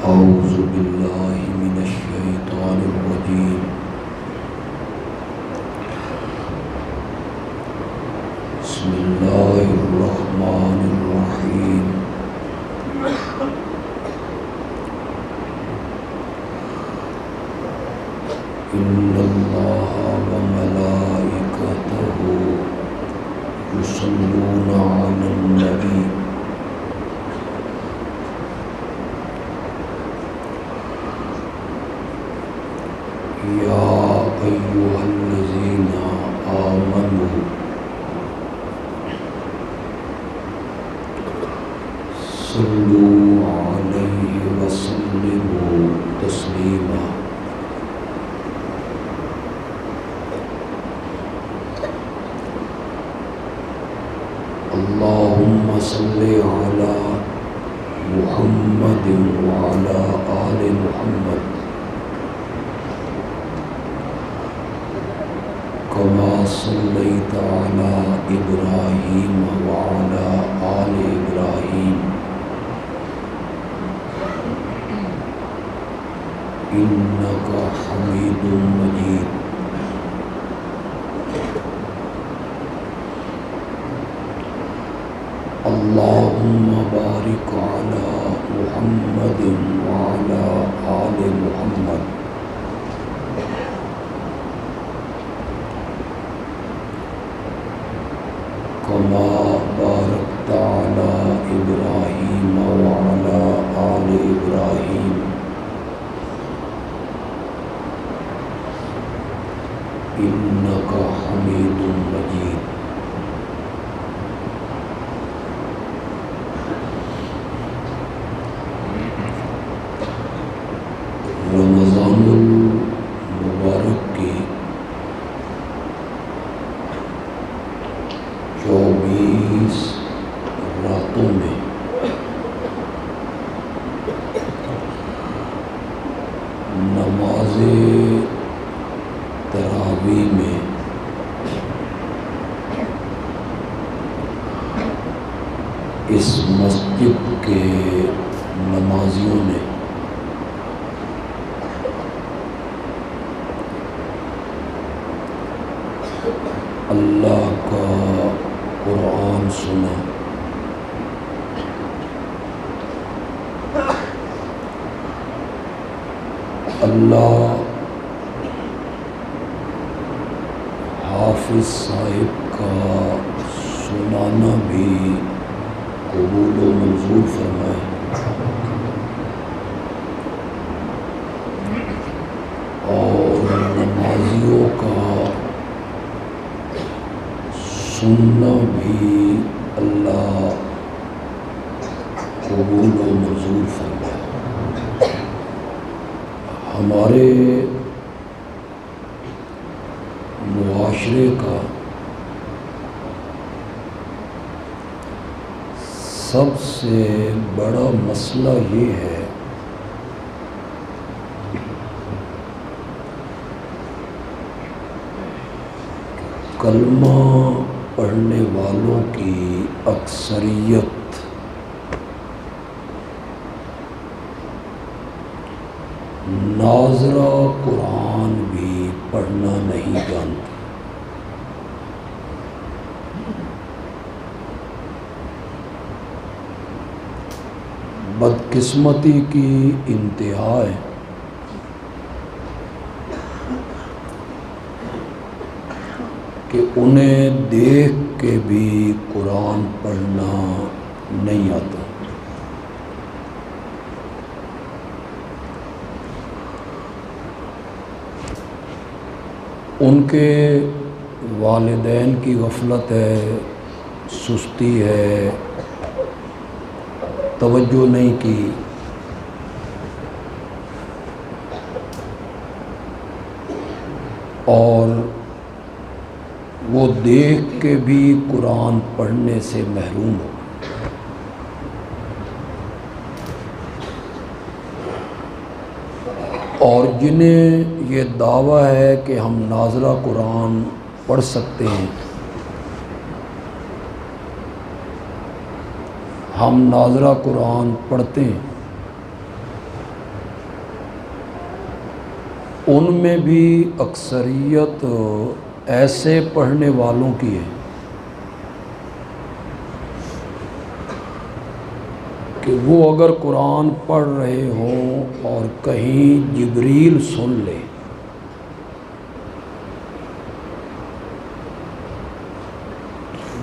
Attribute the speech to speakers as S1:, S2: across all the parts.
S1: أعوذ بالله من الشيطان الرجيم. بسم الله الرحمن الرحيم. إن الله وملائكته يصلون على النبي يا أيها الذين آمنوا صلوا عليه وسلموا تسليما. اللهم صل على محمد وعلى آل محمد كما صليت على إبراهيم وعلى آل إبراهيم إنك حميد مجيد. اللهم بارك على محمد وعلى آل محمد كما باركت على إبراهيم وعلى آل إبراهيم إنك حميد مجيد. رمضان المبارک کی 24 راتوں میں نماز تراویح میں اس مسجد کے نمازیوں نے اللہ کا قرآن سنا. اللہ حافظ صاحب کا سنانا بھی قبول و منظور فرمائے اور نمازیوں کا سننا بھی اللہ قبول و منظور فرمائے. ہمارے معاشرے کا سب سے بڑا مسئلہ یہ ہے کلمہ پڑھنے والوں کی اکثریت ناظرہ قرآن بھی پڑھنا نہیں جانتی. بدقسمتی کی انتہا ہے کہ انہیں دیکھ کے بھی قرآن پڑھنا نہیں آتا. ان کے والدین کی غفلت ہے، سستی ہے، توجہ نہیں کی، اور وہ دیکھ کے بھی قرآن پڑھنے سے محروم ہو. اور جنہیں یہ دعویٰ ہے کہ ہم ناظرہ قرآن پڑھ سکتے ہیں، ہم ناظرہ قرآن پڑھتے ہیں، ان میں بھی اکثریت ایسے پڑھنے والوں کی ہے کہ وہ اگر قرآن پڑھ رہے ہوں اور کہیں جبریل سن لے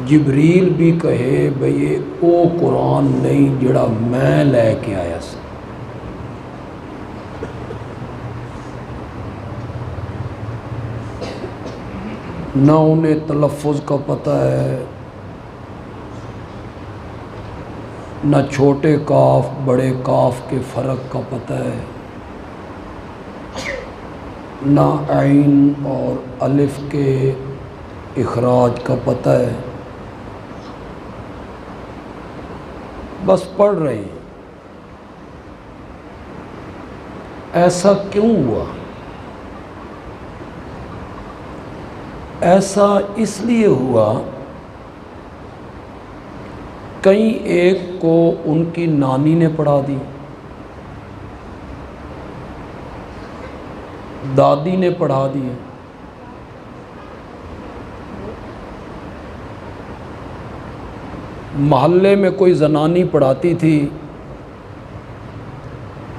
S1: جبریل بھی کہے بھئی او قرآن نہیں جڑا میں لے کے آیا سی، نہ انہیں تلفظ کا پتہ ہے، نہ چھوٹے کاف بڑے کاف کے فرق کا پتہ ہے، نہ عین اور الف کے اخراج کا پتہ ہے، بس پڑھ رہے ہیں۔ ایسا کیوں ہوا؟ ایسا اس لیے ہوا کہیں ایک کو ان کی نانی نے پڑھا دی، دادی نے پڑھا دی، محلے میں کوئی زنانی پڑھاتی تھی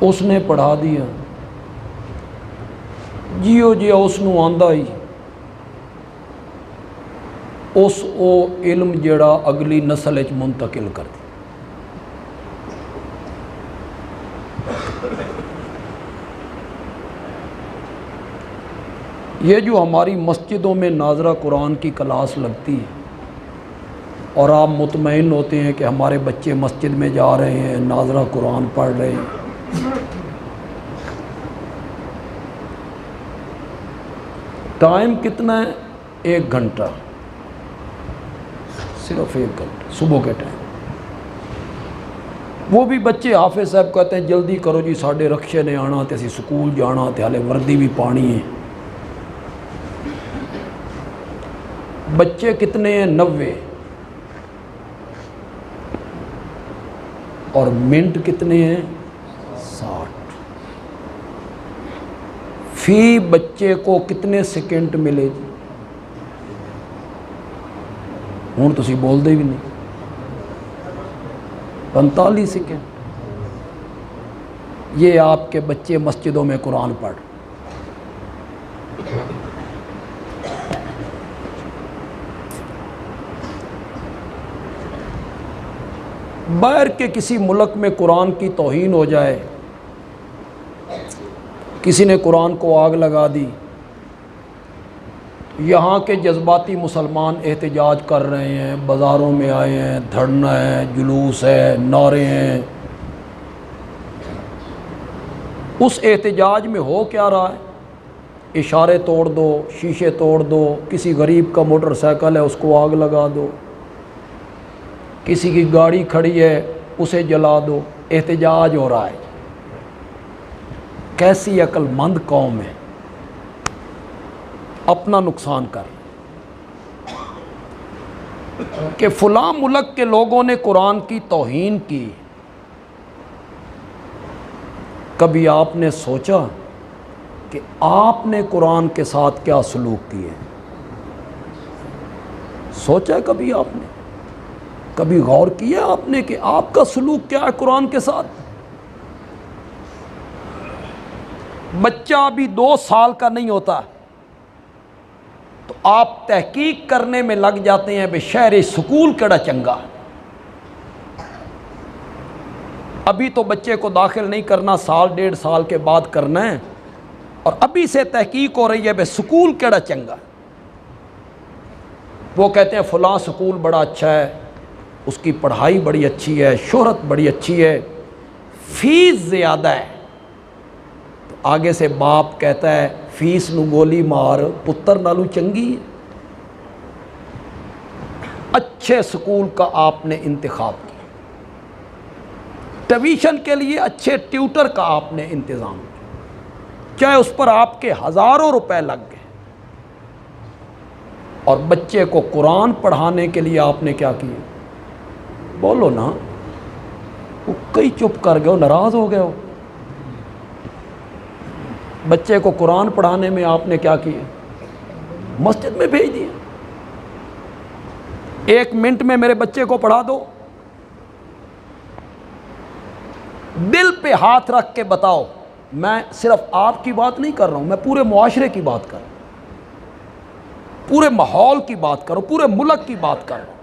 S1: اس نے پڑھا دیا، جیو جیو اس نو آندا ہی اس او علم جڑا اگلی نسل وچ منتقل کر دی۔ یہ جو ہماری مسجدوں میں ناظرہ قرآن کی کلاس لگتی ہے اور آپ مطمئن ہوتے ہیں کہ ہمارے بچے مسجد میں جا رہے ہیں، ناظرہ قرآن پڑھ رہے ہیں، ٹائم کتنا ہے؟ 1 گھنٹہ، صرف 1 گھنٹہ صبح کے ٹائم۔ وہ بھی بچے حافظ صاحب کہتے ہیں جلدی کرو جی ساڈے رکشے نے آنا تے اسی سکول جانا تے ہالے وردی بھی پانی ہے۔ بچے کتنے ہیں؟ 90، اور منٹ کتنے ہیں؟ 60۔ فی بچے کو کتنے سیکنڈ ملے جی؟ ہوں تسی بول دے بھی نہیں، 45 سیکنڈ۔ یہ آپ کے بچے مسجدوں میں قرآن پڑھ، باہر کے کسی ملک میں قرآن کی توہین ہو جائے، کسی نے قرآن کو آگ لگا دی، یہاں کے جذباتی مسلمان احتجاج کر رہے ہیں، بازاروں میں آئے ہیں، دھرنا ہے، جلوس ہے، نعرے ہیں۔ اس احتجاج میں ہو کیا رہا ہے؟ اشارے توڑ دو، شیشے توڑ دو، کسی غریب کا موٹر سائیکل ہے اس کو آگ لگا دو، کسی کی گاڑی کھڑی ہے اسے جلا دو، احتجاج ہو رہا ہے۔ کیسی عقل مند قوم ہے، اپنا نقصان کر کہ فلاں ملک کے لوگوں نے قرآن کی توہین کی۔ کبھی آپ نے سوچا کہ آپ نے قرآن کے ساتھ کیا سلوک کیے؟ سوچا کبھی آپ نے؟ کبھی غور کیا آپ نے کہ آپ کا سلوک کیا ہے قرآن کے ساتھ؟ بچہ ابھی 2 سال کا نہیں ہوتا تو آپ تحقیق کرنے میں لگ جاتے ہیں بے شہر سکول کیڑا چنگا۔ ابھی تو بچے کو داخل نہیں کرنا، 1.5 سال کے بعد کرنا ہے، اور ابھی سے تحقیق ہو رہی ہے بے سکول کیڑا چنگا۔ وہ کہتے ہیں فلاں سکول بڑا اچھا ہے، اس کی پڑھائی بڑی اچھی ہے، شہرت بڑی اچھی ہے، فیس زیادہ ہے۔ تو آگے سے باپ کہتا ہے فیس نو گولی مار، پتر نالو چنگی ہے۔ اچھے سکول کا آپ نے انتخاب کیا، ٹیوشن کے لیے اچھے ٹیوٹر کا آپ نے انتظام کیا، چاہے اس پر آپ کے ہزاروں روپے لگ گئے، اور بچے کو قرآن پڑھانے کے لیے آپ نے کیا کیا؟ بولو نا، وہ کئی چپ کر گئے ہو، ناراض ہو گئے ہو۔ بچے کو قرآن پڑھانے میں آپ نے کیا کیا؟ مسجد میں بھیج دیا۔ 1 منٹ میں میرے بچے کو پڑھا دو، دل پہ ہاتھ رکھ کے بتاؤ۔ میں صرف آپ کی بات نہیں کر رہا ہوں، میں پورے معاشرے کی بات کر رہا ہوں، پورے ماحول کی بات کر رہا ہوں، پورے ملک کی بات کر رہا ہوں۔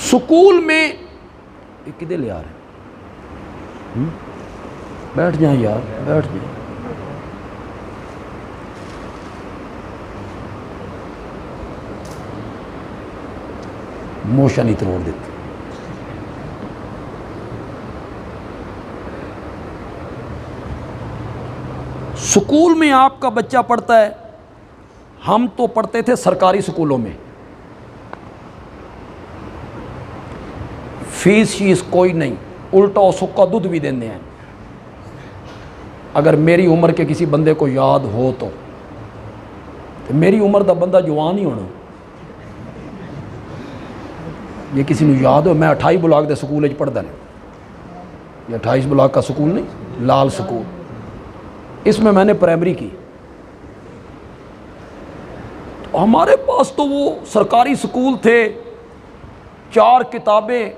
S1: سکول میں یہ کدھر لے آ رہے ہیں؟ بیٹھ جائیں یار، بیٹھ جائیں۔ موشن ہی توڑ دیتے۔ سکول میں آپ کا بچہ پڑھتا ہے، ہم تو پڑھتے تھے سرکاری سکولوں میں، فیس شیس کوئی نہیں، الٹا و سکا دودھ بھی دینے ہیں۔ اگر میری عمر کے کسی بندے کو یاد ہو تو میری عمر دا بندہ جوان ہی ہونا۔ یہ کسی نے یاد ہو، میں 28 بلاک دے سکول پڑھتا نہیں، یہ 28 بلاک کا سکول نہیں، لال سکول، اس میں نے پرائمری کی۔ تو ہمارے پاس تو وہ سرکاری سکول تھے، 4 کتابیں،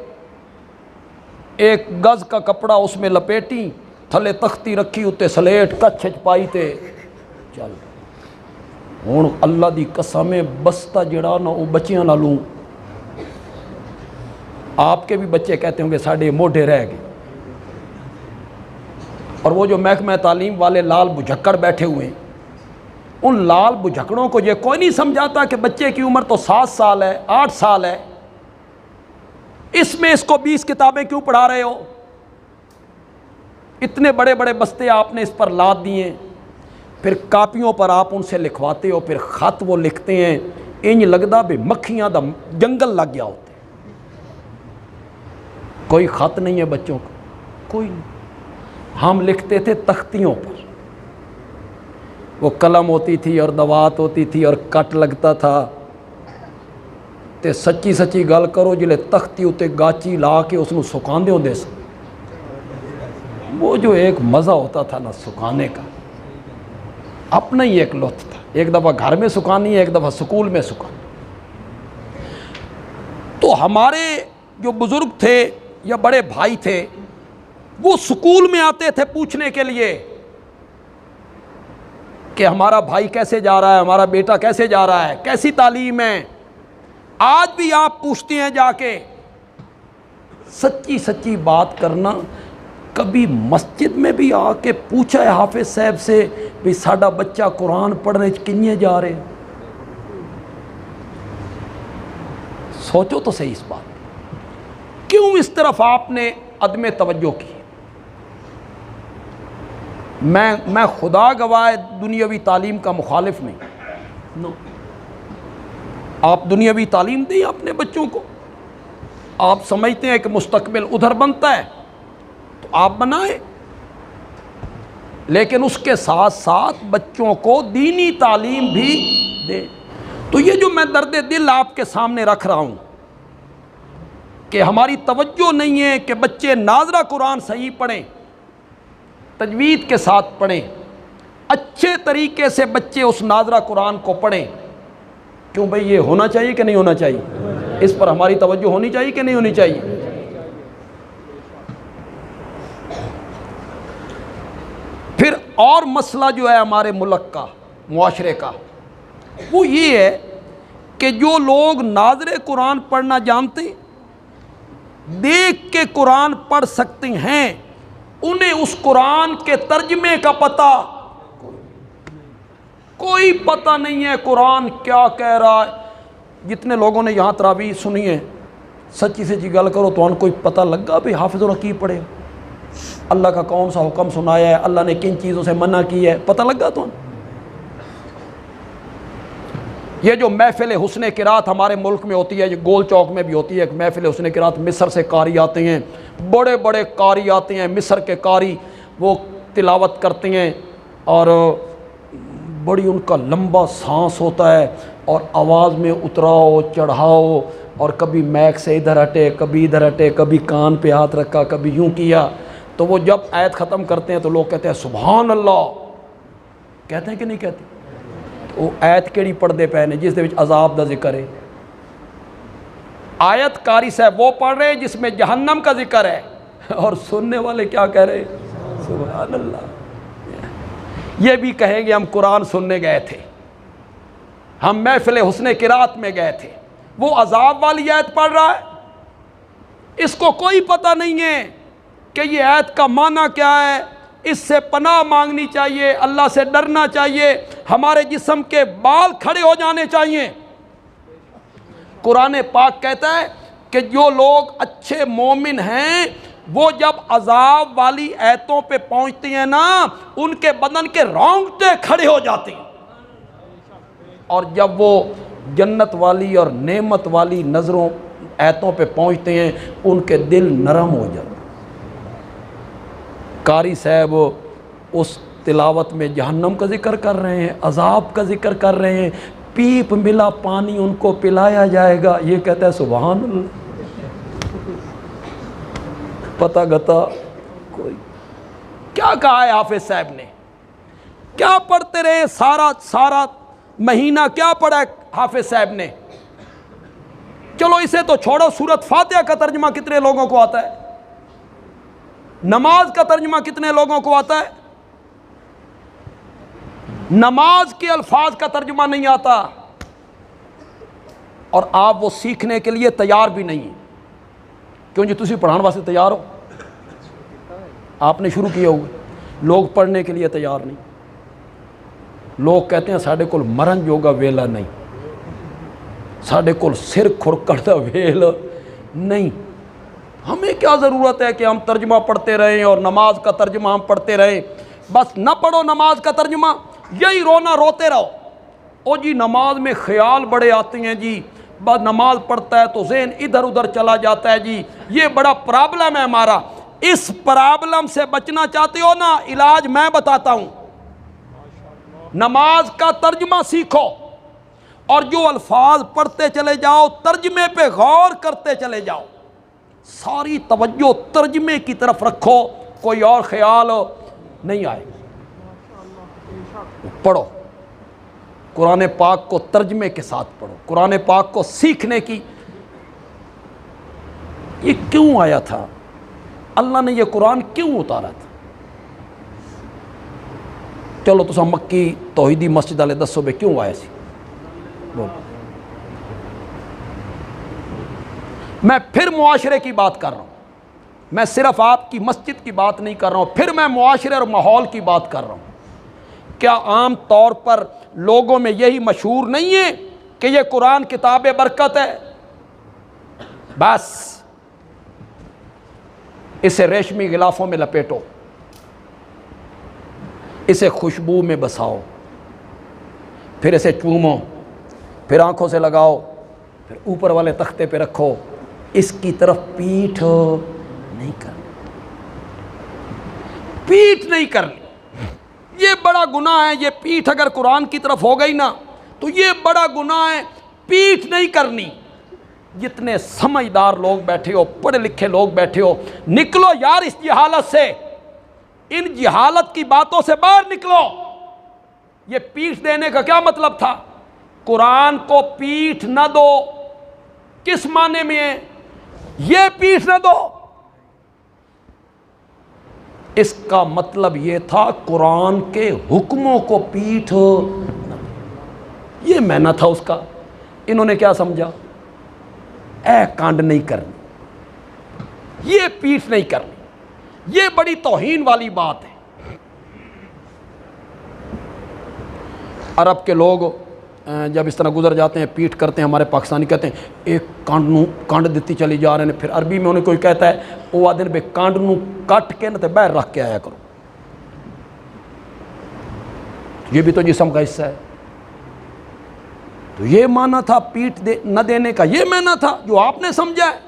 S1: 1 گز کا کپڑا اس میں لپیٹی، تھلے تختی رکھی، اتنے سلیٹ کچھ پائی تے چل۔ ہوں اللہ دی قسم بستہ جڑا نہ وہ بچیاں نالوں، آپ کے بھی بچے کہتے ہوں گے ساڑھے موڈے رہ گئے۔ اور وہ جو محکمہ تعلیم والے لال بجھکڑ بیٹھے ہوئے ہیں، ان لال بجھکڑوں کو یہ کوئی نہیں سمجھاتا کہ بچے کی عمر تو 7 سال ہے، 8 سال ہے، اس میں اس کو 20 کتابیں کیوں پڑھا رہے ہو؟ اتنے بڑے بڑے بستے آپ نے اس پر لاد دیے، پھر کاپیوں پر آپ ان سے لکھواتے ہو، پھر خط وہ لکھتے ہیں، انج لگدا بھی مکھیاں دا جنگل لگ گیا ہوتے۔ کوئی خط نہیں ہے بچوں کو، کوئی نہیں۔ ہم لکھتے تھے تختیوں پر، وہ قلم ہوتی تھی اور دوات ہوتی تھی اور کٹ لگتا تھا، تے سچی سچی گل کرو جلے تختی اتے گاچی لا کے اس کو سکاندے ہوندے سن، وہ جو ایک مزہ ہوتا تھا نا سکھانے کا، اپنا ہی ایک لطف تھا۔ ایک دفعہ گھر میں سکھانی ہے، ایک دفعہ سکول میں سکھانی۔ تو ہمارے جو بزرگ تھے یا بڑے بھائی تھے، وہ سکول میں آتے تھے پوچھنے کے لیے کہ ہمارا بھائی کیسے جا رہا ہے، ہمارا بیٹا کیسے جا رہا ہے، کیسی تعلیم ہے۔ آج بھی آپ پوچھتے ہیں جا کے، سچی سچی بات کرنا۔ کبھی مسجد میں بھی آ کے پوچھا ہے حافظ صاحب سے بھی ساڈا بچہ قرآن پڑھنے کنیے جا رہے؟ سوچو تو صحیح اس بات، کیوں اس طرف آپ نے عدم توجہ کی؟ میں خدا گواہ دنیاوی تعلیم کا مخالف نہیں، نو۔ آپ دنیاوی تعلیم دیں اپنے بچوں کو، آپ سمجھتے ہیں کہ مستقبل ادھر بنتا ہے تو آپ بنائیں، لیکن اس کے ساتھ ساتھ بچوں کو دینی تعلیم بھی دیں۔ تو یہ جو میں درد دل آپ کے سامنے رکھ رہا ہوں کہ ہماری توجہ نہیں ہے کہ بچے ناظرہ قرآن صحیح پڑھیں، تجوید کے ساتھ پڑھیں، اچھے طریقے سے بچے اس ناظرہ قرآن کو پڑھیں۔ کیوں بھئی یہ ہونا چاہیے کہ نہیں ہونا چاہیے؟ اس پر ہماری توجہ ہونی چاہیے کہ نہیں ہونی چاہیے؟ پھر اور مسئلہ جو ہے ہمارے ملک کا، معاشرے کا، وہ یہ ہے کہ جو لوگ ناظر قرآن پڑھنا جانتے ہیں، دیکھ کے قرآن پڑھ سکتے ہیں، انہیں اس قرآن کے ترجمے کا پتہ کوئی پتہ نہیں ہے قرآن کیا کہہ رہا ہے۔ جتنے لوگوں نے یہاں تراویح سنی ہے، سچی سچی گل کرو تو ان کوئی پتہ لگا بھی حافظ اور کی پڑھے، اللہ کا کون سا حکم سنایا ہے، اللہ نے کن چیزوں سے منع کی ہے، پتہ لگا تو؟ یہ جو محفل حسن قرات ہمارے ملک میں ہوتی ہے، یہ گول چوک میں بھی ہوتی ہے ایک محفل حسن قرات، مصر سے قاری آتے ہیں، بڑے بڑے قاری آتے ہیں مصر کے قاری، وہ تلاوت کرتے ہیں اور بڑی ان کا لمبا سانس ہوتا ہے اور آواز میں اتراؤ چڑھاؤ اور کبھی میک سے ادھر ہٹے کبھی ادھر ہٹے، کبھی کان پہ ہاتھ رکھا کبھی یوں کیا، تو وہ جب آیت ختم کرتے ہیں تو لوگ کہتے ہیں سبحان اللہ، کہتے ہیں کہ نہیں کہتے؟ وہ آیت کیڑی پڑھتے پے نے جس دے وچ عذاب دا ذکر ہے؟ آیت قاری صاحب وہ پڑھ رہے ہیں جس میں جہنم کا ذکر ہے، اور سننے والے کیا کہہ رہے ہیں؟ سبحان اللہ۔ یہ بھی کہیں گے ہم قرآن سننے گئے تھے، ہم محفل حسن قرات میں گئے تھے، وہ عذاب والی آیت پڑھ رہا ہے، اس کو کوئی پتہ نہیں ہے کہ یہ آیت کا معنی کیا ہے، اس سے پناہ مانگنی چاہیے، اللہ سے ڈرنا چاہیے، ہمارے جسم کے بال کھڑے ہو جانے چاہیے۔ قرآن پاک کہتا ہے کہ جو لوگ اچھے مومن ہیں وہ جب عذاب والی آیتوں پہ پہنچتی ہیں نا، ان کے بدن کے رونگٹے کھڑے ہو جاتے ہیں، اور جب وہ جنت والی اور نعمت والی نظروں آیتوں پہ پہنچتے ہیں ان کے دل نرم ہو جاتے ہیں۔ قاری صاحب اس تلاوت میں جہنم کا ذکر کر رہے ہیں، عذاب کا ذکر کر رہے ہیں، پیپ ملا پانی ان کو پلایا جائے گا، یہ کہتا ہے سبحان اللہ۔ پتہ گتا کوئی کیا کہا ہے حافظ صاحب نے؟ کیا پڑھتے رہے سارا مہینہ، کیا پڑھا ہے حافظ صاحب نے؟ چلو اسے تو چھوڑو، سورۃ فاتحہ کا ترجمہ کتنے لوگوں کو آتا ہے؟ نماز کا ترجمہ کتنے لوگوں کو آتا ہے؟ نماز کے الفاظ کا ترجمہ نہیں آتا، اور آپ وہ سیکھنے کے لیے تیار بھی نہیں ہیں۔ کیوں جی تسی پڑھان واسطے تیار ہو؟ آپ نے شروع کیا ہوگا، لوگ پڑھنے کے لیے تیار نہیں۔ لوگ کہتے ہیں ساڈے کول مرن جوگا ویلا نہیں، ساڈے کول سر کھڑکڑ دا ویل نہیں۔ ہمیں کیا ضرورت ہے کہ ہم ترجمہ پڑھتے رہیں اور نماز کا ترجمہ ہم پڑھتے رہیں؟ بس نہ پڑھو نماز کا ترجمہ، یہی رونا روتے رہو۔ او جی نماز میں خیال بڑے آتے ہیں جی، بس نماز پڑھتا ہے تو ذہن ادھر ادھر چلا جاتا ہے جی، یہ بڑا پرابلم ہے ہمارا۔ اس پرابلم سے بچنا چاہتے ہو نا، علاج میں بتاتا ہوں۔ نماز کا ترجمہ سیکھو، اور جو الفاظ پڑھتے چلے جاؤ ترجمے پہ غور کرتے چلے جاؤ، ساری توجہ ترجمے کی طرف رکھو، کوئی اور خیال نہیں آئے۔ پڑھو قرآن پاک کو ترجمے کے ساتھ پڑھو، قرآن پاک کو سیکھنے کی۔ یہ کیوں آیا تھا؟ اللہ نے یہ قرآن کیوں اتارا تھا؟ چلو تو مکی توحیدی مسجد والے دسو بے کیوں آیا سی؟ میں پھر معاشرے کی بات کر رہا ہوں، میں صرف آپ کی مسجد کی بات نہیں کر رہا ہوں، پھر میں معاشرے اور ماحول کی بات کر رہا ہوں۔ کیا عام طور پر لوگوں میں یہی مشہور نہیں ہے کہ یہ قرآن کتاب برکت ہے؟ بس اسے ریشمی غلافوں میں لپیٹو، اسے خوشبو میں بساؤ، پھر اسے چومو، پھر آنکھوں سے لگاؤ، پھر اوپر والے تختے پہ رکھو، اس کی طرف پیٹھ نہیں کرنی، پیٹھ نہیں کرنی۔ یہ بڑا گناہ ہے، یہ پیٹھ اگر قرآن کی طرف ہو گئی نا تو یہ بڑا گناہ ہے، پیٹھ نہیں کرنی۔ جتنے سمجھدار لوگ بیٹھے ہو، پڑھے لکھے لوگ بیٹھے ہو، نکلو یار اس جہالت سے، ان جہالت کی باتوں سے باہر نکلو۔ یہ پیٹھ دینے کا کیا مطلب تھا؟ قرآن کو پیٹھ نہ دو، کس معنی میں ہے؟ یہ پیٹھ نہ دو، اس کا مطلب یہ تھا قرآن کے حکموں کو پیٹھ نہ دو۔ یہ معنی تھا اس کا۔ انہوں نے کیا سمجھا؟ اے کانڈ نہیں کرنی، یہ پیٹھ نہیں کرنی، یہ بڑی توہین والی بات ہے۔ عرب کے لوگ جب اس طرح گزر جاتے ہیں پیٹھ کرتے ہیں، ہمارے پاکستانی کہتے ہیں ایک کانڈ دیتی چلی جا رہے ہیں، پھر عربی میں انہیں کوئی کہتا ہے وہ آدھے بے کانڈ نو کٹ کے نہ باہر رکھ کے آیا کرو، یہ بھی تو جسم کا حصہ ہے۔ تو یہ معنی تھا پیٹھ نہ دینے کا، یہ معنی تھا جو آپ نے سمجھا ہے۔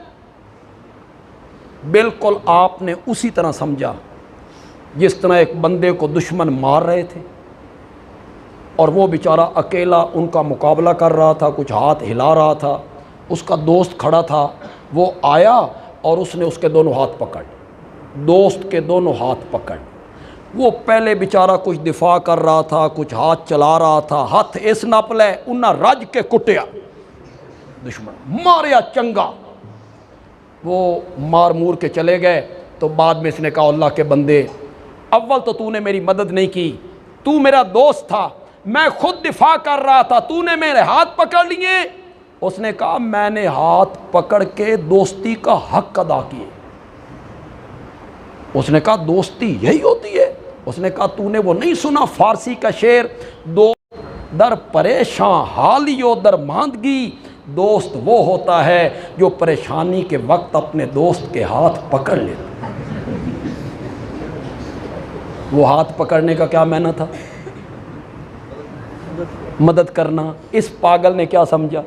S1: بالکل آپ نے اسی طرح سمجھا جس طرح ایک بندے کو دشمن مار رہے تھے اور وہ بیچارہ اکیلا ان کا مقابلہ کر رہا تھا، کچھ ہاتھ ہلا رہا تھا، اس کا دوست کھڑا تھا، وہ آیا اور اس نے اس کے دونوں ہاتھ پکڑ، دوست کے دونوں ہاتھ پکڑ۔ وہ پہلے بیچارہ کچھ دفاع کر رہا تھا، کچھ ہاتھ چلا رہا تھا، ہاتھ اس نپ لے انہاں رج کے کٹیا، دشمن ماریا چنگا، وہ مار مور کے چلے گئے۔ تو بعد میں اس نے کہا اللہ کے بندے، اول تو نے میری مدد نہیں کی، تو میرا دوست تھا، میں خود دفاع کر رہا تھا، تو نے میرے ہاتھ پکڑ لیے۔ اس نے کہا میں نے ہاتھ پکڑ کے دوستی کا حق ادا کیے۔ اس نے کہا دوستی یہی ہوتی ہے؟ اس نے کہا تو نے وہ نہیں سنا فارسی کا شعر، دو در پریشاں حالیو درماندگی، دوست وہ ہوتا ہے جو پریشانی کے وقت اپنے دوست کے ہاتھ پکڑ لیتا۔ وہ ہاتھ پکڑنے کا کیا معنی تھا؟ مدد کرنا۔ اس پاگل نے کیا سمجھا؟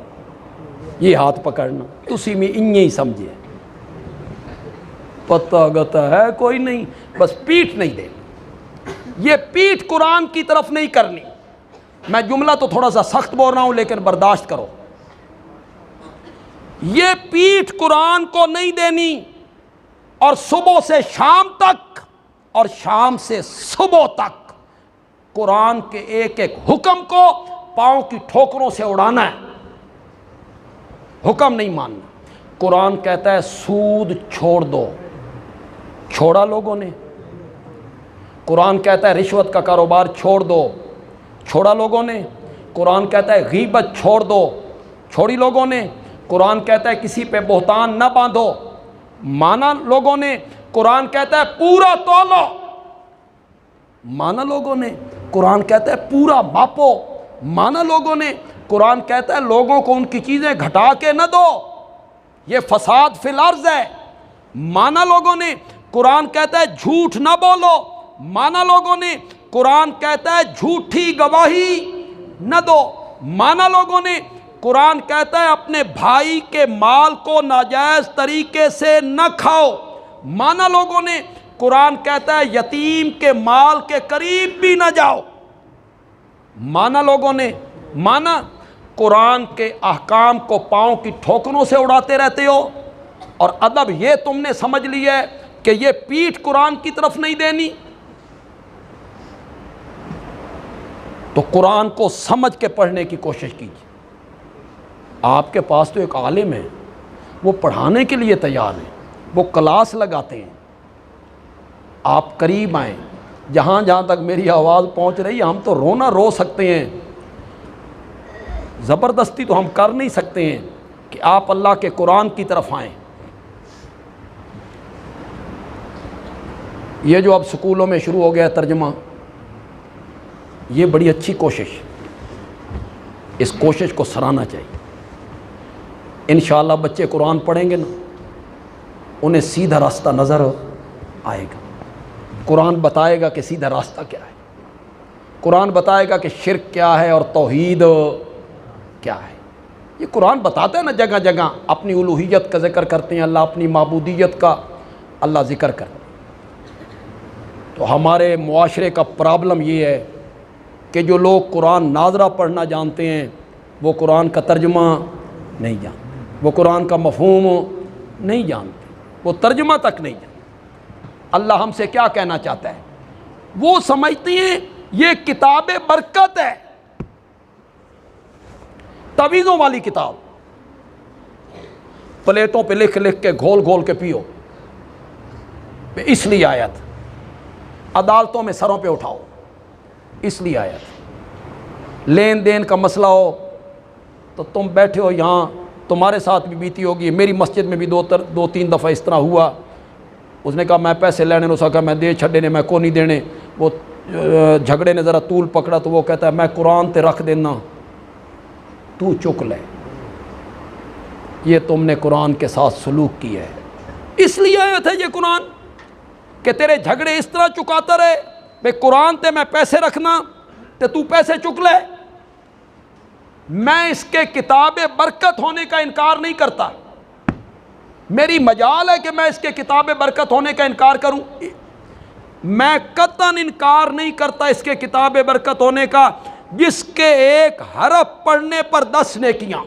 S1: یہ ہاتھ پکڑنا تسی میں انہیں ہی سمجھے، پتہ گتا ہے کوئی نہیں، بس پیٹھ نہیں دے۔ یہ پیٹھ قرآن کی طرف نہیں کرنی۔ میں جملہ تو تھوڑا سا سخت بول رہا ہوں لیکن برداشت کرو۔ یہ پیٹھ قرآن کو نہیں دینی، اور صبح سے شام تک اور شام سے صبح تک قرآن کے ایک ایک حکم کو پاؤں کی ٹھوکروں سے اڑانا ہے، حکم نہیں ماننا۔ قرآن کہتا ہے سود چھوڑ دو، چھوڑا لوگوں نے۔ قرآن کہتا ہے رشوت کا کاروبار چھوڑ دو، چھوڑا لوگوں نے۔ قرآن کہتا ہے غیبت چھوڑ دو، چھوڑی لوگوں نے۔ قرآن کہتا ہے کسی پہ بہتان نہ باندھو، مانا لوگوں نے۔ قرآن کہتا ہے پورا تولو، مانا لوگوں نے۔ قرآن کہتا ہے پورا ماپو، مانا لوگوں نے۔ قرآن کہتا ہے لوگوں کو ان کی چیزیں گھٹا کے نہ دو، یہ فساد فی الارض ہے، مانا لوگوں نے۔ قرآن کہتا ہے جھوٹ نہ بولو، مانا لوگوں نے۔ قرآن کہتا ہے جھوٹی گواہی نہ دو، مانا لوگوں نے۔ قرآن کہتا ہے اپنے بھائی کے مال کو ناجائز طریقے سے نہ کھاؤ، مانا لوگوں نے۔ قرآن کہتا ہے یتیم کے مال کے قریب بھی نہ جاؤ، مانا لوگوں نے۔ مانا قرآن کے احکام کو پاؤں کی ٹھوکروں سے اڑاتے رہتے ہو، اور ادب یہ تم نے سمجھ لیا ہے کہ یہ پیٹھ قرآن کی طرف نہیں دینی۔ تو قرآن کو سمجھ کے پڑھنے کی کوشش کیجیے۔ آپ کے پاس تو ایک عالم ہے، وہ پڑھانے کے لیے تیار ہیں، وہ کلاس لگاتے ہیں، آپ قریب آئیں۔ جہاں جہاں تک میری آواز پہنچ رہی ہے ہم تو رونا رو سکتے ہیں، زبردستی تو ہم کر نہیں سکتے ہیں کہ آپ اللہ کے قرآن کی طرف آئیں۔ یہ جو اب سکولوں میں شروع ہو گیا ترجمہ، یہ بڑی اچھی کوشش، اس کوشش کو سراہنا چاہیے۔ انشاءاللہ بچے قرآن پڑھیں گے نا، انہیں سیدھا راستہ نظر آئے گا۔ قرآن بتائے گا کہ سیدھا راستہ کیا ہے، قرآن بتائے گا کہ شرک کیا ہے اور توحید کیا ہے۔ یہ قرآن بتاتا ہے نا، جگہ جگہ اپنی الوہیت کا ذکر کرتے ہیں اللہ، اپنی معبودیت کا اللہ ذکر کرتے ہیں۔ تو ہمارے معاشرے کا پرابلم یہ ہے کہ جو لوگ قرآن ناظرہ پڑھنا جانتے ہیں وہ قرآن کا ترجمہ نہیں جانتے، وہ قرآن کا مفہوم نہیں جانتے، وہ ترجمہ تک نہیں جانتے۔ اللہ ہم سے کیا کہنا چاہتا ہے؟ وہ سمجھتے ہیں یہ کتاب برکت ہے، تعویذوں والی کتاب، پلیٹوں پہ لکھ لکھ کے گھول گھول کے پیو، اس لیے آیت، عدالتوں میں سروں پہ اٹھاؤ، اس لیے آیت، لین دین کا مسئلہ ہو تو تم بیٹھے ہو یہاں، تمہارے ساتھ بھی بیتی ہوگی، میری مسجد میں بھی دو تین دفعہ اس طرح ہوا، اس نے کہا میں پیسے لینے نے، اس نے کہا میں دے چھڑے نے، میں کو نہیں دینے، وہ جھگڑے نے ذرا طول پکڑا تو وہ کہتا ہے میں قرآن تے رکھ دینا، تو چک لے۔ یہ تم نے قرآن کے ساتھ سلوک کیا ہے، اس لیے آیا تھا یہ قرآن کہ تیرے جھگڑے اس طرح چکاتا رہے، بے قرآن تے میں پیسے رکھنا تے تو پیسے چک لے۔ میں اس کے کتاب برکت ہونے کا انکار نہیں کرتا، میری مجال ہے کہ میں اس کے کتاب برکت ہونے کا انکار کروں، میں قطعاً انکار نہیں کرتا اس کے کتاب برکت ہونے کا، جس کے ایک حرف پڑھنے پر 10 نیکیاں،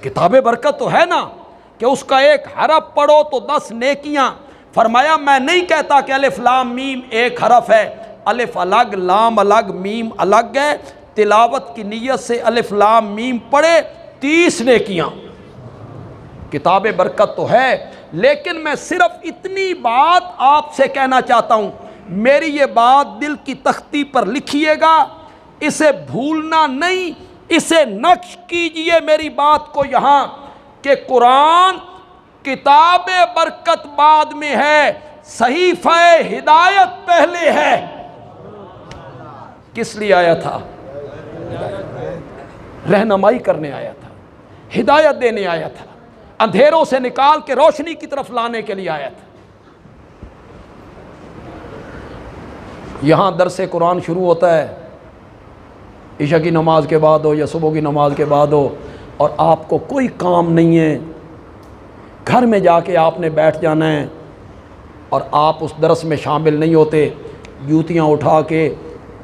S1: کتاب برکت تو ہے نا کہ اس کا ایک حرف پڑھو تو 10 نیکیاں. فرمایا میں نہیں کہتا کہ الف لام میم ایک حرف ہے، الف الگ، لام الگ، میم الگ ہے. تلاوت کی نیت سے الف لام میم پڑھے 30 نیکیاں. کتاب برکت تو ہے، لیکن میں صرف اتنی بات آپ سے کہنا چاہتا ہوں، میری یہ بات دل کی تختی پر لکھیے گا، اسے بھولنا نہیں، اسے نقش کیجئے میری بات کو یہاں، کہ قرآن کتاب برکت بعد میں ہے، صحیفہ ہدایت پہلے ہے. کس لیے آیا تھا؟ رہنمائی کرنے آیا تھا، ہدایت دینے آیا تھا، اندھیروں سے نکال کے روشنی کی طرف لانے کے لیے آیا تھا. یہاں درس قرآن شروع ہوتا ہے، عشاء کی نماز کے بعد ہو یا صبح کی نماز کے بعد ہو، اور آپ کو کوئی کام نہیں ہے، گھر میں جا کے آپ نے بیٹھ جانا ہے، اور آپ اس درس میں شامل نہیں ہوتے، جوتیاں اٹھا کے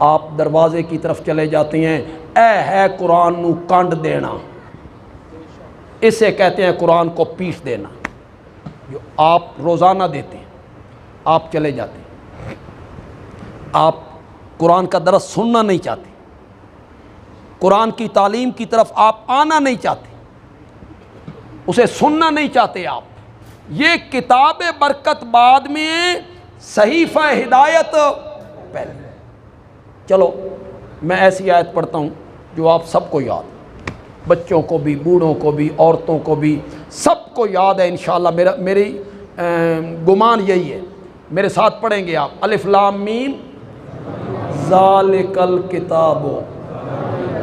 S1: آپ دروازے کی طرف چلے جاتے ہیں. اے ہے قرآن نو کنڈ دینا، اسے کہتے ہیں قرآن کو پیس دینا، جو آپ روزانہ دیتے ہیں. آپ چلے جاتے ہیں، آپ قرآن کا درس سننا نہیں چاہتے، قرآن کی تعلیم کی طرف آپ آنا نہیں چاہتے، اسے سننا نہیں چاہتے آپ. یہ کتاب برکت بعد میں، صحیفہ ہدایت پہلے. چلو میں ایسی آیت پڑھتا ہوں جو آپ سب کو یاد، بچوں کو بھی، بوڑھوں کو بھی، عورتوں کو بھی، سب کو یاد ہے انشاءاللہ. میری گمان یہی ہے. میرے ساتھ پڑھیں گے آپ. الف لام میم ذالک الکتاب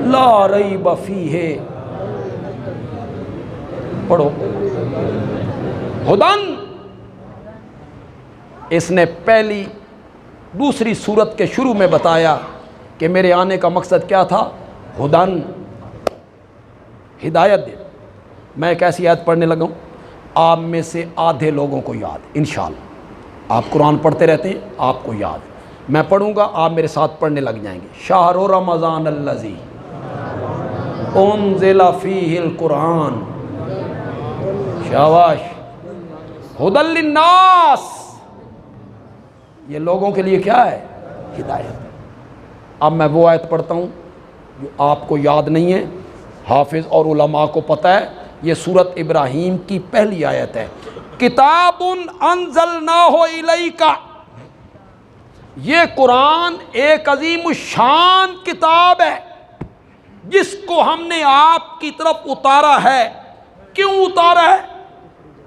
S1: لا ریب فیہ، پڑھو. ہدن، اس نے پہلی دوسری سورت کے شروع میں بتایا کہ میرے آنے کا مقصد کیا تھا. ہدن، ہدایت دے. میں ایک ایسی آیت پڑھنے لگا ہوں، آپ میں سے آدھے لوگوں کو یاد انشاءاللہ. آپ قرآن پڑھتے رہتے ہیں، آپ کو یاد. میں پڑھوں گا، آپ میرے ساتھ پڑھنے لگ جائیں گے. شہر رمضان الذی انزل فیہ القرآن، شاباش، ھدی للناس، یہ لوگوں کے لیے کیا ہے؟ ہدایت. اب میں وہ آیت پڑھتا ہوں جو آپ کو یاد نہیں ہے، حافظ اور علماء کو پتہ ہے. یہ سورت ابراہیم کی پہلی آیت ہے. کتاب انزلناہ الیک، یہ قرآن ایک عظیم الشان کتاب ہے جس کو ہم نے آپ کی طرف اتارا ہے. کیوں اتارا ہے؟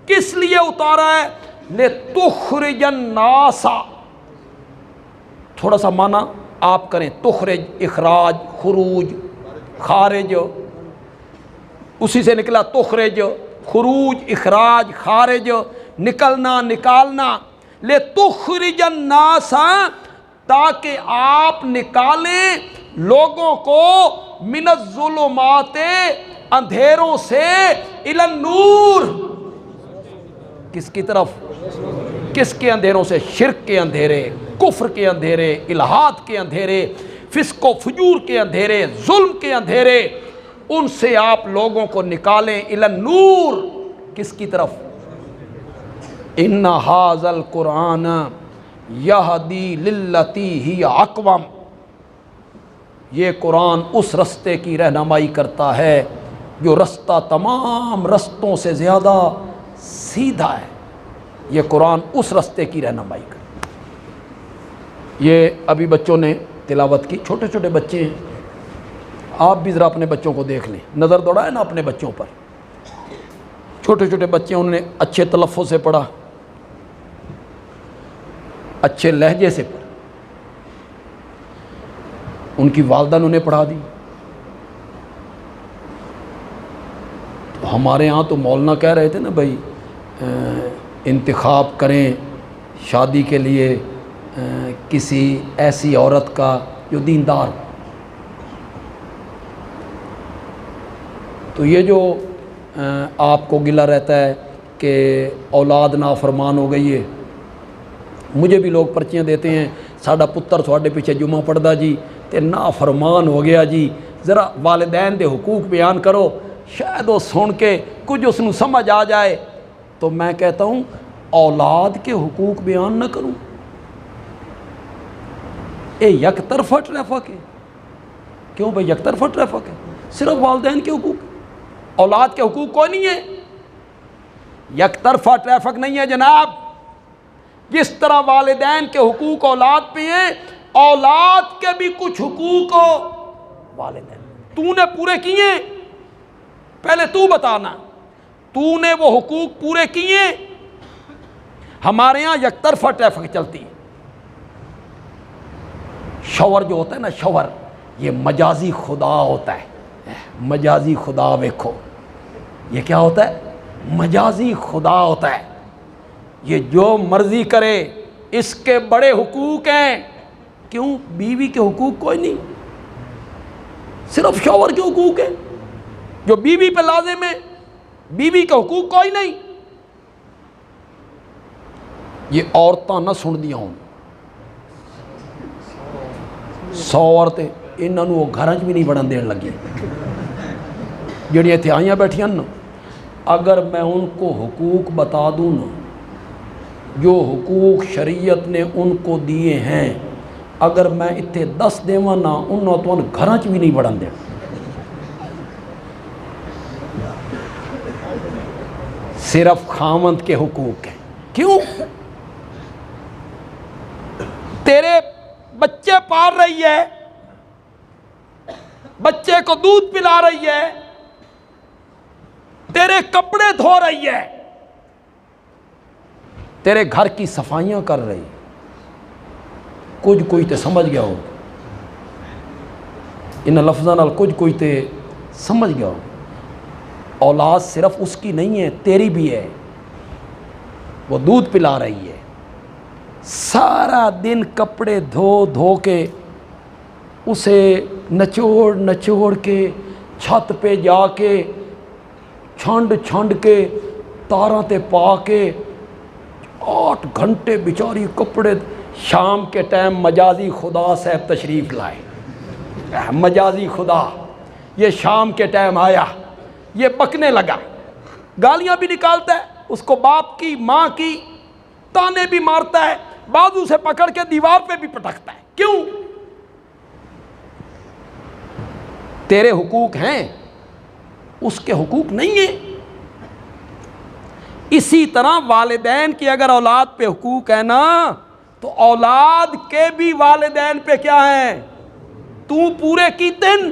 S1: کس لیے اتارا ہے؟ لِتُخْرِجَ النَّاسَ، تھوڑا سا معنی آپ کریں. تخرج، اخراج، خروج، خارج، اسی سے نکلا تخرج، خروج، اخراج، خارج، نکلنا، نکالنا. لِتُخْرِجَ النَّاسَ، تاکہ آپ نکالیں لوگوں کو من الظلمات، اندھیروں سے، الی النور، کس کی طرف؟ کس کے اندھیروں سے؟ شرک کے اندھیرے، کفر کے اندھیرے، الحاد کے اندھیرے، فسق و فجور کے اندھیرے، ظلم کے اندھیرے، ان سے آپ لوگوں کو نکالیں. الی النور، کس کی طرف؟ ان ھذا القرآن یہدی للتی ہی اقوم، یہ قرآن اس رستے کی رہنمائی کرتا ہے جو رستہ تمام رستوں سے زیادہ سیدھا ہے. یہ قرآن اس رستے کی رہنمائی کرتا ہے. یہ ابھی بچوں نے تلاوت کی، چھوٹے چھوٹے بچے ہیں. آپ بھی ذرا اپنے بچوں کو دیکھ لیں، نظر دوڑائیں نا اپنے بچوں پر. چھوٹے چھوٹے بچے، انہوں نے اچھے تلفظ سے پڑھا، اچھے لہجے سے پڑھا. ان کی والدہ نے انہیں پڑھا دی. تو ہمارے ہاں تو مولانا کہہ رہے تھے نا بھائی انتخاب کریں شادی کے لیے کسی ایسی عورت کا جو دیندار ہو. تو یہ جو آپ کو گلہ رہتا ہے کہ اولاد نافرمان ہو گئی ہے، مجھے بھی لوگ پرچیاں دیتے ہیں، ساڈا پتر تھوڑے پیچھے جمعہ پڑھدا جی تے نافرمان ہو گیا جی، ذرا والدین دے حقوق بیان کرو. شاید وہ سن کے کچھ اس کو سمجھ آ جائے، تو میں کہتا ہوں اولاد کے حقوق بیان نہ کروں، اے یک طرفہ ٹریفک ہے۔ کیوں بھائی یک طرفہ ٹریفک ہے؟ صرف والدین کے حقوق، اولاد کے حقوق کوئی نہیں ہے۔ یک طرفہ ٹریفک نہیں ہے جناب، جس طرح والدین کے حقوق اولاد پہ ہیں، اولاد کے بھی کچھ حقوق ہو والدین۔ تو نے پورے کیے؟ پہلے تو بتانا، تو نے وہ حقوق پورے کیے؟ ہمارے ہاں یک طرفہ ٹریفک چلتی ہے۔ شوہر جو ہوتا ہے نا، شوہر، یہ مجازی خدا ہوتا ہے۔ مجازی خدا ویکھو، یہ کیا ہوتا ہے؟ مجازی خدا ہوتا ہے۔ یہ جو مرضی کرے، اس کے بڑے حقوق ہیں۔ کیوں؟ بیوی کے حقوق کوئی نہیں، صرف شوہر کے حقوق ہیں جو بیوی پہ لازم ہے، بیوی کے حقوق کوئی نہیں۔ یہ عورتاں نہ سن دیا ہوں، 100 عورتیں انہوں وہ گھرانچ بھی نہیں بڑھن دین لگی، جڑیاں اتنے آئیاں بیٹھیاں نا، اگر میں ان کو حقوق بتا دوں نا، جو حقوق شریعت نے ان کو دیے ہیں، اگر میں اتنے 10 دیواں نا، انہوں تو گھرانچ بھی نہیں بڑھن دین۔ صرف خاوند کے حقوق ہیں۔ کیوں؟ تیرے بچے پال رہی ہے، بچے کو دودھ پلا رہی ہے، تیرے کپڑے دھو رہی ہے، تیرے گھر کی صفائیاں کر رہی، کچھ کوئی تے سمجھ گیا ہو، ان لفظاں نال کچھ کوئی تے سمجھ گیا ہو۔ اولاد صرف اس کی نہیں ہے، تیری بھی ہے۔ وہ دودھ پلا رہی ہے، سارا دن کپڑے دھو دھو کے، اسے نچوڑ نچوڑ کے، چھت پہ جا کے چھنڈ چھنڈ کے، تاراں تے پا کے 8 گھنٹے بیچاری کپڑے۔ شام کے ٹائم مجازی خدا صاحب تشریف لائے، مجازی خدا یہ شام کے ٹائم آیا، یہ بکنے لگا، گالیاں بھی نکالتا ہے، اس کو باپ کی ماں کی تانے بھی مارتا ہے، بازو سے پکڑ کے دیوار پہ بھی پٹکتا ہے۔ کیوں؟ تیرے حقوق ہیں، اس کے حقوق نہیں ہیں۔ اسی طرح والدین کی اگر اولاد پہ حقوق ہے نا، تو اولاد کے بھی والدین پہ کیا ہیں؟ تو پورے کیتے ہیں۔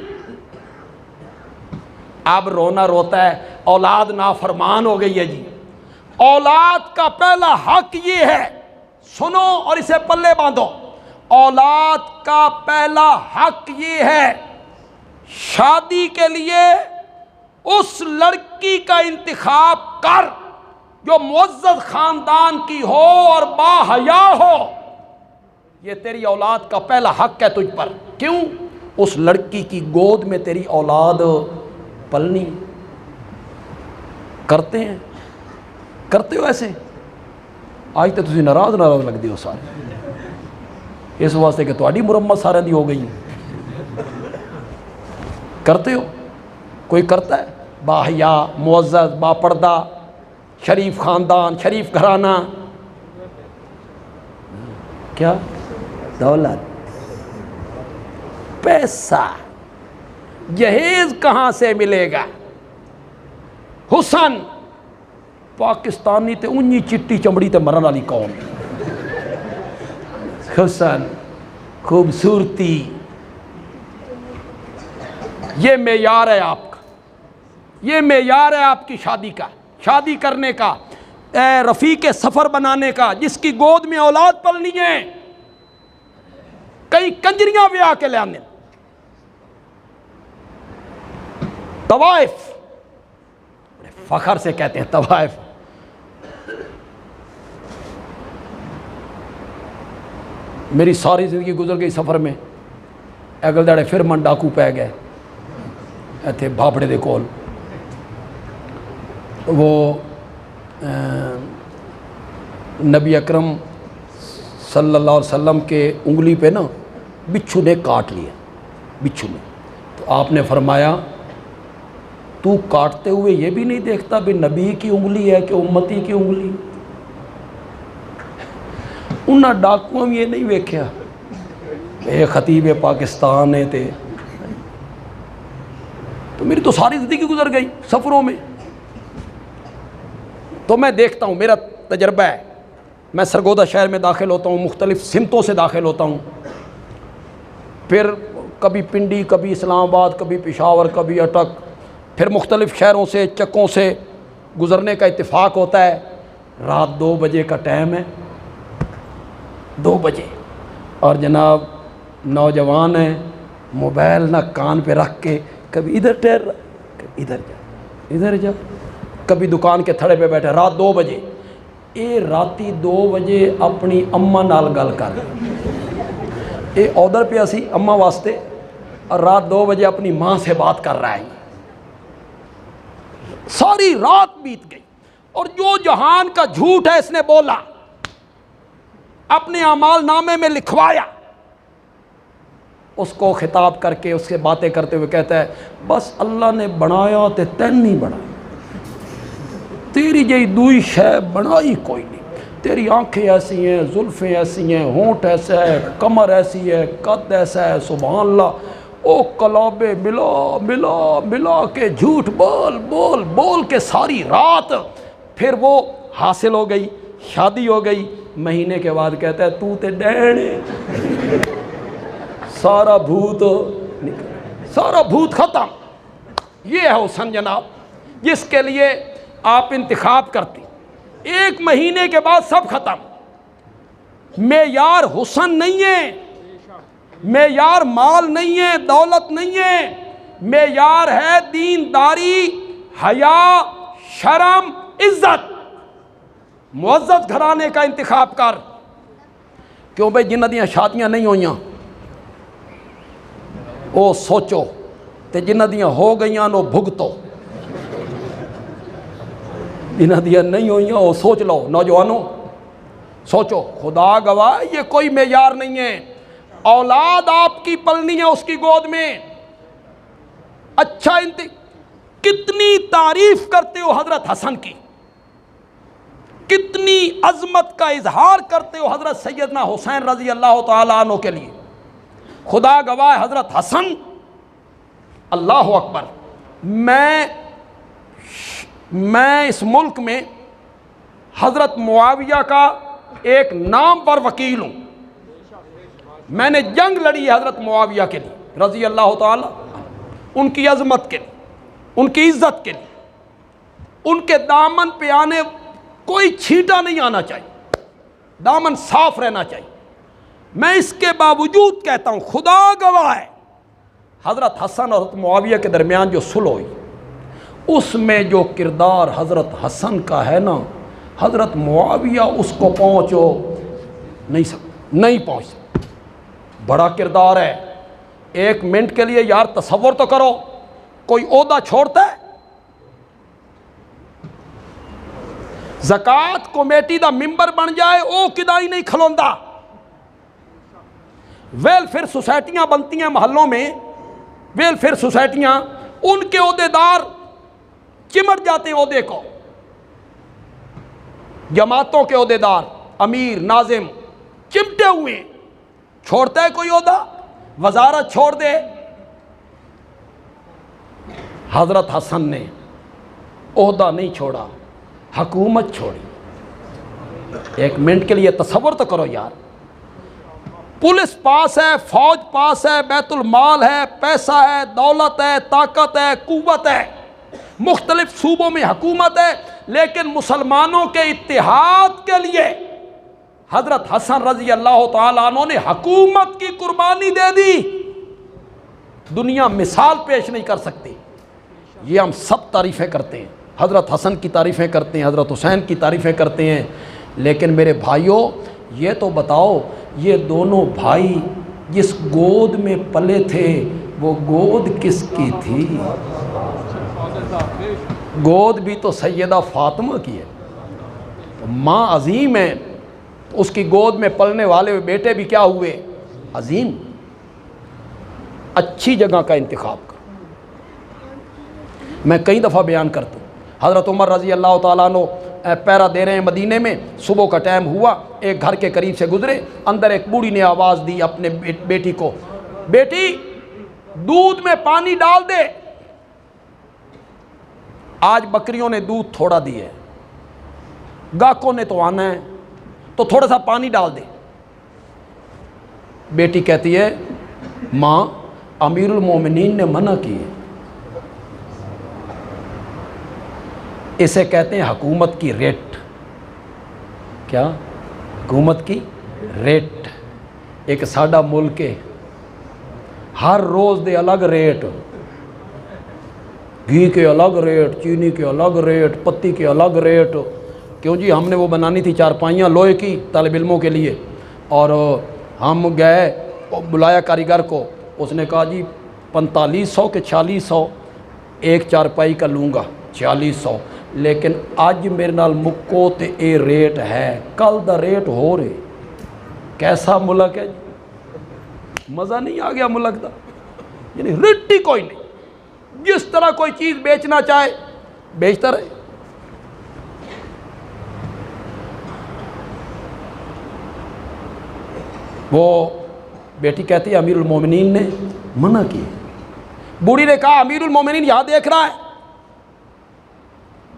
S1: اب رونا روتا ہے اولاد نافرمان ہو گئی ہے جی۔ اولاد کا پہلا حق یہ ہے، سنو اور اسے پلے باندھو، اولاد کا پہلا حق یہ ہے، شادی کے لیے اس لڑکی کا انتخاب کر جو معزز خاندان کی ہو اور باحیا ہو۔ یہ تیری اولاد کا پہلا حق ہے تجھ پر۔ کیوں؟ اس لڑکی کی گود میں تیری اولاد پلنی۔ کرتے ہیں؟ کرتے ہو ایسے؟ آج تو تسی ناراض لگ دی ہو سارے، اس واسطے کہ تہاڈی مرمت سارے دی ہو گئی۔ کرتے ہو؟ کوئی کرتا ہے؟ باحیا، معزز، با پردہ، شریف خاندان، شریف گھرانہ، کیا؟ دولت، پیسہ، جہیز کہاں سے ملے گا؟ حسن، پاکستانی تے انہی چٹی چمڑی تے مرن والی قوم، حسن، خوبصورتی، یہ معیار ہے آپ کا، یہ معیار ہے آپ کی شادی کا، شادی کرنے کا، رفیق سفر بنانے کا، جس کی گود میں اولاد پلنی ہے، کئی کنجریاں بھی آ کے لے آنے۔ طوائف، فخر سے کہتے ہیں طوائف، میری ساری زندگی گزر گئی سفر میں، اگل داڑے پھر من ڈاکو پہ گئے ایتھے بھاپڑے دے کول، وہ نبی اکرم صلی اللہ علیہ وسلم کے انگلی پہ نا بچھو نے کاٹ لیا، بچھو نے، تو آپ نے فرمایا تو کاٹتے ہوئے یہ بھی نہیں دیکھتا بھی نبی کی انگلی ہے کہ امتی کی انگلی؟ انہاں ڈاکوؤں یہ نہیں ویکھیا اے خطیب پاکستان ہے تے تو میری تو ساری زندگی گزر گئی سفروں میں. تو میں دیکھتا ہوں، میرا تجربہ ہے، میں سرگودا شہر میں داخل ہوتا ہوں، مختلف سمتوں سے داخل ہوتا ہوں، پھر کبھی پنڈی، کبھی اسلام آباد، کبھی پشاور، کبھی اٹک، پھر مختلف شہروں سے چکوں سے گزرنے کا اتفاق ہوتا ہے. رات 2 بجے کا ٹائم ہے، 2 بجے، اور جناب نوجوان ہیں، موبائل نہ کان پہ رکھ کے کبھی ادھر ٹہر رہا، کبھی ادھر جا ادھر جا، کبھی دکان کے تھڑے پہ بیٹھے. رات 2 بجے، اے راتی 2 بجے اپنی اماں نال گل کر، اے آڈر پہ اسی اماں واسطے، اور رات 2 بجے اپنی ماں سے بات کر رہا ہے. ساری رات بیت گئی، اور جو جہان کا جھوٹ ہے اس نے بولا، اپنے اعمال نامے میں لکھوایا. اس کو خطاب کر کے اس سے باتیں کرتے ہوئے کہتا ہے بس اللہ نے بنایا تے تین نہیں بنایا، تیری جی دوئی شے بنائی کوئی نہیں. تیری آنکھیں ایسی ہیں، زلفیں ایسی ہیں، ہونٹ ایسا ہے، کمر ایسی ہے، قد ایسا ہے، سبحان اللہ. او کلابے ملا ملا ملا کے جھوٹ بول بول بول کے ساری رات. پھر وہ حاصل ہو گئی، شادی ہو گئی. مہینے کے بعد کہتا ہے تو تے ڈین ہے، سارا بھوت نکل، سارا بھوت ختم. یہ ہے حسن جناب جس کے لیے آپ انتخاب کرتے. 1 مہینے کے بعد سب ختم. معیار حسن نہیں ہے، معیار مال نہیں ہے، دولت نہیں ہے، معیار ہے دینداری، حیا، شرم، عزت. معزز گھرانے کا انتخاب کر. کیوں بھائی جنہ دیاں شادیاں نہیں ہوئیاں او سوچو، تے جنہ دیاں ہو گئیاں نو بھگتو، جنہ دیاں نہیں ہوئیاں او سوچ لو. نوجوانوں سوچو، خدا گواہ یہ کوئی معیار نہیں ہے. اولاد آپ کی پلنی ہے اس کی گود میں. اچھا کتنی تعریف کرتے ہو حضرت حسن کی، کتنی عظمت کا اظہار کرتے ہو حضرت سیدنا حسین رضی اللہ تعالیٰ عنہ کے لیے. خدا گواہ حضرت حسن، اللہ اکبر. میں اس ملک میں حضرت معاویہ کا ایک نام پر وکیل ہوں. میں نے جنگ لڑی ہے حضرت معاویہ کے لیے رضی اللہ تعالیٰ، ان کی عظمت کے لیے، ان کی عزت کے لیے. ان کے دامن پہ آنے کوئی چھینٹا نہیں آنا چاہیے، دامن صاف رہنا چاہیے. میں اس کے باوجود کہتا ہوں، خدا گواہ ہے، حضرت حسن اور حضرت معاویہ کے درمیان جو صلح ہوئی اس میں جو کردار حضرت حسن کا ہے نا، حضرت معاویہ اس کو پہنچو نہیں پہنچ سکتا. بڑا کردار ہے. 1 منٹ کے لیے یار تصور تو کرو، کوئی عہدہ چھوڑتا ہے؟ زکوٰۃ کمیٹی دا ممبر بن جائے او کدا ہی نہیں کھلوندا. ویلفیئر سوسائٹیاں بنتی ہیں محلوں میں، ویلفیئر سوسائٹیاں، ان کے عہدیدار چمٹ جاتے ہیں عہدے کو. جماعتوں کے عہدیدار، امیر، ناظم چمٹے ہوئے ہیں. چھوڑتا ہے کوئی عہدہ؟ وزارت چھوڑ دے. حضرت حسن نے عہدہ نہیں چھوڑا، حکومت چھوڑی. 1 منٹ کے لیے تصور تو کرو یار. پولیس پاس ہے، فوج پاس ہے، بیت المال ہے، پیسہ ہے، دولت ہے، طاقت ہے، قوت ہے، مختلف صوبوں میں حکومت ہے، لیکن مسلمانوں کے اتحاد کے لیے حضرت حسن رضی اللہ تعالیٰ عنہ نے حکومت کی قربانی دے دی. دنیا مثال پیش نہیں کر سکتی. یہ ہم سب تعریفیں کرتے ہیں، حضرت حسن کی تعریفیں کرتے ہیں، حضرت حسین کی تعریفیں کرتے ہیں، لیکن میرے بھائیوں یہ تو بتاؤ، یہ دونوں بھائی جس گود میں پلے تھے وہ گود کس کی تھی؟ گود بھی تو سیدہ فاطمہ کی ہے. ماں عظیم ہے، اس کی گود میں پلنے والے بیٹے بھی کیا ہوئے؟ عظیم. اچھی جگہ کا انتخاب کرو. میں کئی دفعہ بیان کرتا ہوں، حضرت عمر رضی اللہ تعالیٰ عنہ پیرا دے رہے ہیں مدینے میں، صبح کا ٹائم ہوا، ایک گھر کے قریب سے گزرے، اندر ایک بوڑھی نے آواز دی اپنے بیٹی کو، بیٹی دودھ میں پانی ڈال دے، آج بکریوں نے دودھ تھوڑا دیا ہے، گاہکوں نے تو آنا ہے، تو تھوڑا سا پانی ڈال دے۔ بیٹی کہتی ہے ماں امیر المومنین نے منع کی ہے، اسے کہتے ہیں حکومت کی ریٹ۔ کیا؟ حکومت کی ریٹ۔ ایک ساڈا ملک ہے، ہر روز دے الگ ریٹ، گھی کے الگ ریٹ، چینی کے الگ ریٹ، پتی کے الگ ریٹ۔ کیوں جی؟ ہم نے وہ بنانی تھی چارپائیاں لوہے کی طالب علموں کے لیے، اور ہم گئے، بلایا کاریگر کو، اس نے کہا جی 4500 کے 4600 ایک چارپائی کا لوں گا، 4600، لیکن اج میرے نال مکو تے اے ریٹ ہے، کل دا ریٹ ہو رہے۔ کیسا ملک ہے جی؟ مزہ نہیں آ گیا ملک دا؟ یعنی رٹی کوئی نہیں، جس طرح کوئی چیز بیچنا چاہے بیچتا رہے۔ وہ بیٹی کہتی ہے امیر المومنین نے منع کی۔ بوڑھی نے کہا امیر المومنین یہاں دیکھ رہا ہے،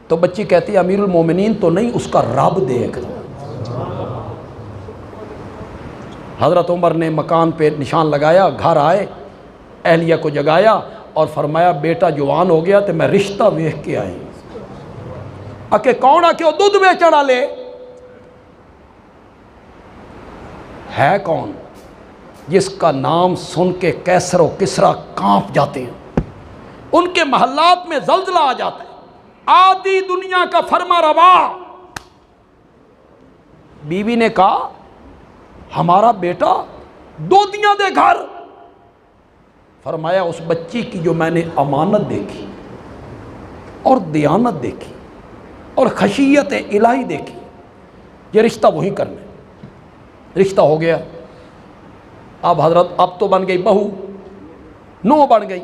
S1: تو بچی کہتی ہے امیر المومنین تو نہیں، اس کا رب دیکھ رہا ہے۔ حضرت عمر نے مکان پہ نشان لگایا، گھر آئے، اہلیہ کو جگایا اور فرمایا بیٹا جوان ہو گیا تو میں رشتہ ویکھ کے آئی۔ اکے کون آ کے وہ دودھ بیچن والے ہے کون؟ جس کا نام سن کے کیسر و کسریٰ کانپ جاتے ہیں، ان کے محلات میں زلزلہ آ جاتا ہے، آدھی دنیا کا فرما روا۔ بیوی نے کہا ہمارا بیٹا دودیاں دے گھر۔ فرمایا اس بچی کی جو میں نے امانت دیکھی اور دیانت دیکھی اور خشیت الہی دیکھی، یہ رشتہ وہی کرنا ہے۔ رشتہ ہو گیا، اب حضرت اب تو بن گئی بہو، نو بن گئی۔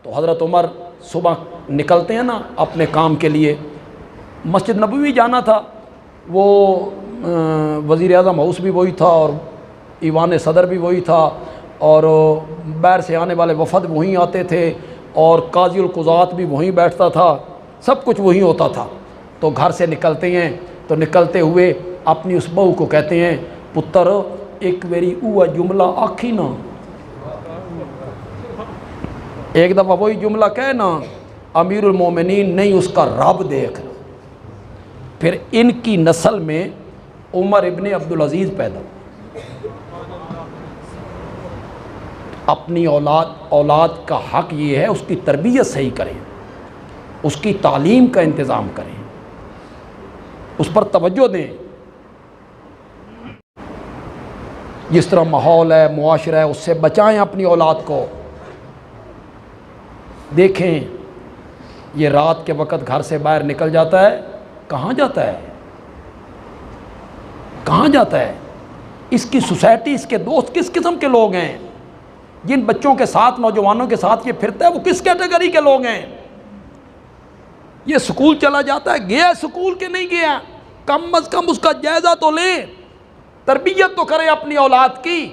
S1: تو حضرت عمر صبح نکلتے ہیں نا اپنے کام کے لیے، مسجد نبوی جانا تھا، وہ وزیر اعظم ہاؤس بھی وہی تھا اور ایوان صدر بھی وہی تھا، اور باہر سے آنے والے وفد وہیں آتے تھے، اور قاضی القضات بھی وہیں بیٹھتا تھا، سب کچھ وہیں ہوتا تھا۔ تو گھر سے نکلتے ہیں، تو نکلتے ہوئے اپنی اس بہو کو کہتے ہیں پتر ایک میری اوہ جملہ آکھی نا، ایک دفعہ وہی جملہ کہنا، امیر المومنین نہیں اس کا رب دیکھ۔ پھر ان کی نسل میں عمر ابن عبدالعزیز پیدا، اپنی اولاد کا حق یہ ہے اس کی تربیت صحیح کریں، اس کی تعلیم کا انتظام کریں، اس پر توجہ دیں۔ جس طرح ماحول ہے، معاشرہ ہے، اس سے بچائیں اپنی اولاد کو۔ دیکھیں یہ رات کے وقت گھر سے باہر نکل جاتا ہے، کہاں جاتا ہے؟ کہاں جاتا ہے؟ اس کی سوسائٹی، اس کے دوست کس قسم کے لوگ ہیں؟ جن بچوں کے ساتھ، نوجوانوں کے ساتھ یہ پھرتا ہے وہ کس کیٹیگری کے لوگ ہیں؟ یہ سکول چلا جاتا ہے، گیا سکول کے نہیں گیا، کم از کم اس کا جائزہ تو لیں، تربیت تو کریں اپنی اولاد کی،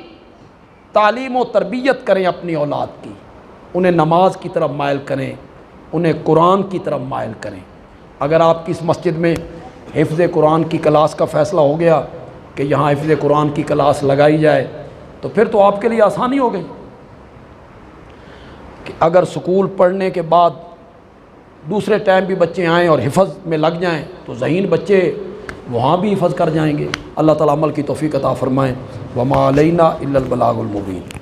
S1: تعلیم و تربیت کریں اپنی اولاد کی، انہیں نماز کی طرف مائل کریں، انہیں قرآن کی طرف مائل کریں۔ اگر آپ کی اس مسجد میں حفظ قرآن کی کلاس کا فیصلہ ہو گیا کہ یہاں حفظ قرآن کی کلاس لگائی جائے، تو پھر تو آپ کے لیے آسانی ہو گئی کہ اگر سکول پڑھنے کے بعد دوسرے ٹائم بھی بچے آئیں اور حفظ میں لگ جائیں تو ذہین بچے وہاں بھی حفظ کر جائیں گے۔ اللہ تعالیٰ عمل کی توفیق عطا فرمائیں۔ وما علینا الا البلاغ المبین۔